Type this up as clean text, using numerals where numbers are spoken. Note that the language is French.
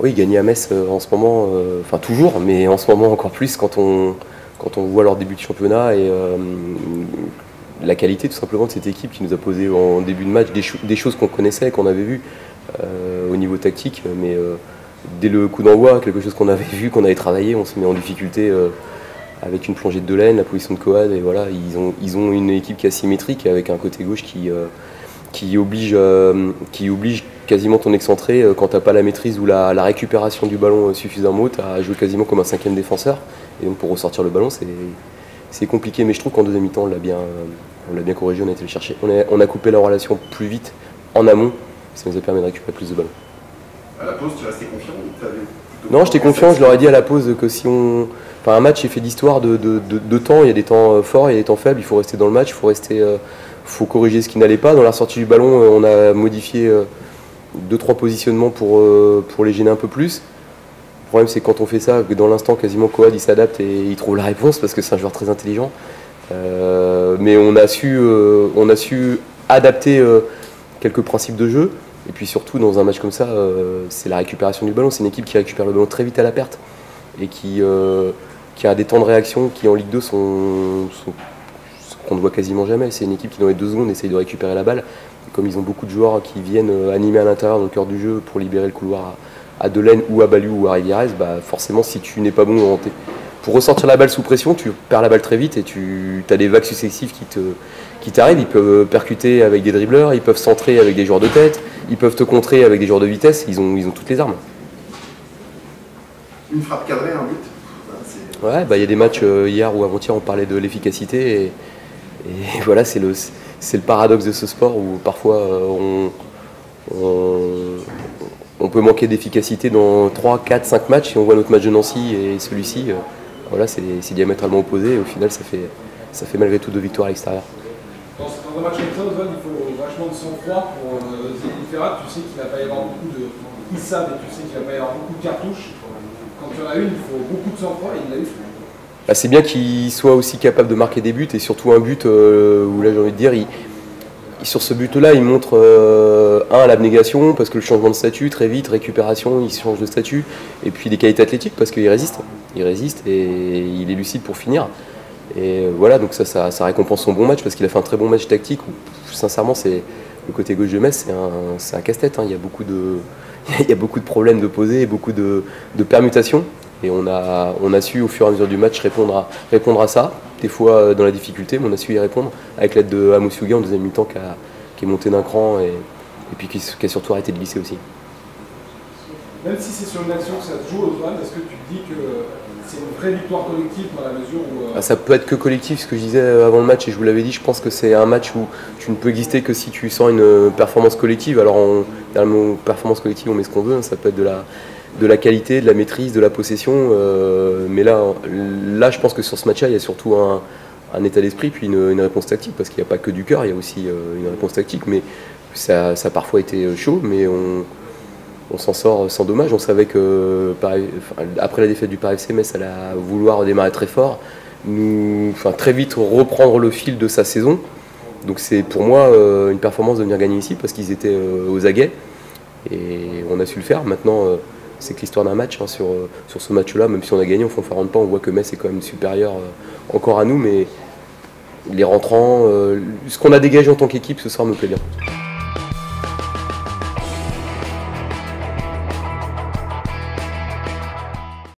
Oui, gagner à Metz en ce moment, enfin toujours, mais en ce moment encore plus quand on voit leur début de championnat et la qualité tout simplement de cette équipe qui nous a posé en début de match des choses qu'on connaissait, qu'on avait vues au niveau tactique, mais dès le coup d'envoi, quelque chose qu'on avait vu, qu'on avait travaillé, on se met en difficulté avec une plongée de Delaine, la position de Coad, et voilà, ils ont une équipe qui est asymétrique avec un côté gauche qui oblige quasiment ton excentré quand tu n'as pas la maîtrise ou la récupération du ballon suffisamment haute à jouer quasiment comme un 5e défenseur. Et donc pour ressortir le ballon, c'est compliqué, mais je trouve qu'en deuxième mi-temps, on l'a bien corrigé, on a été le chercher. On a coupé la relation plus vite en amont, ça nous a permis de récupérer plus de ballons. À la pause, tu restais confiant ou t'avais Non, j'étais confiant, je leur ai dit à la pause que si on... Enfin, un match est fait d'histoire, de temps, il y a des temps forts, il y a des temps faibles, il faut rester dans le match, faut corriger ce qui n'allait pas. Dans la sortie du ballon, on a modifié 2-3 positionnements pour les gêner un peu plus. Le problème, c'est quand on fait ça, que dans l'instant, quasiment Coad il s'adapte et il trouve la réponse parce que c'est un joueur très intelligent. Mais on a su adapter quelques principes de jeu. Et puis surtout, dans un match comme ça, c'est la récupération du ballon. C'est une équipe qui récupère le ballon très vite à la perte et qui a des temps de réaction qui, en Ligue 2, qu'on ne voit quasiment jamais. C'est une équipe qui, dans les 2 secondes, essaye de récupérer la balle. Et comme ils ont beaucoup de joueurs qui viennent animer à l'intérieur, dans le cœur du jeu, pour libérer le couloir à Delaine ou à Baliou ou à Rivierez, bah forcément, si tu n'es pas bon pour ressortir la balle sous pression, tu perds la balle très vite et tu as des vagues successives qui t'arrivent. Ils peuvent percuter avec des dribbleurs, ils peuvent centrer avec des joueurs de tête, ils peuvent te contrer avec des joueurs de vitesse, ils ont toutes les armes. Une frappe cadrée, un but. Ouais, bah, y a des matchs hier ou avant-hier, on parlait de l'efficacité et voilà, c'est le paradoxe de ce sport où parfois on peut manquer d'efficacité dans 3, 4, 5 matchs. Si on voit notre match de Nancy et celui-ci, voilà, c'est diamétralement opposé et au final ça fait malgré tout 2 victoires à l'extérieur. Dans un match comme ça, Oswald, il faut vachement de sang-froid pour Zenit Ferrat. Tu sais qu'il ne va pas y avoir beaucoup de Issab et tu sais qu'il ne va pas y avoir beaucoup de cartouches. Quand il y en a une, il faut beaucoup de sang-froid et il l'a eu. Bah, c'est bien qu'il soit aussi capable de marquer des buts et surtout un but où là j'ai envie de dire, sur ce but-là, il montre l'abnégation parce que le changement de statut, très vite, récupération, il change de statut et puis des qualités athlétiques parce qu'il résiste. Il résiste et il est lucide pour finir. Et voilà, donc ça récompense son bon match parce qu'il a fait un très bon match tactique où, sincèrement, c'est le côté gauche de Metz, c'est un casse-tête. Hein. Il y a beaucoup de problèmes de posés et beaucoup de permutations. Et on a su au fur et à mesure du match répondre à ça, des fois dans la difficulté, mais on a su y répondre avec l'aide de Amos Youga en deuxième mi-temps qui est monté d'un cran et puis qui a surtout arrêté de glisser aussi. Même si c'est sur une action que ça se joue, Oswald, est-ce que tu te dis que c'est une vraie victoire collective dans la mesure où... Ça peut être que collectif, ce que je disais avant le match, et je vous l'avais dit, je pense que c'est un match où tu ne peux exister que si tu sens une performance collective. Alors, dans le mot performance collective, on met ce qu'on veut, hein, ça peut être de la qualité, de la maîtrise, de la possession, mais là, je pense que sur ce match-là, il y a surtout un état d'esprit, puis une réponse tactique, parce qu'il n'y a pas que du cœur, il y a aussi une réponse tactique, mais ça a parfois été chaud, mais on s'en sort sans dommage. On savait que après la défaite du Paris FC, Metz allait vouloir redémarrer très fort, très vite reprendre le fil de sa saison. Donc c'est pour moi une performance de venir gagner ici parce qu'ils étaient aux aguets et on a su le faire. Maintenant, c'est que l'histoire d'un match. Hein, sur ce match-là, même si on a gagné, on ne fanfaronne pas, on voit que Metz est quand même supérieur encore à nous, mais les rentrants, ce qu'on a dégagé en tant qu'équipe ce soir me plaît bien.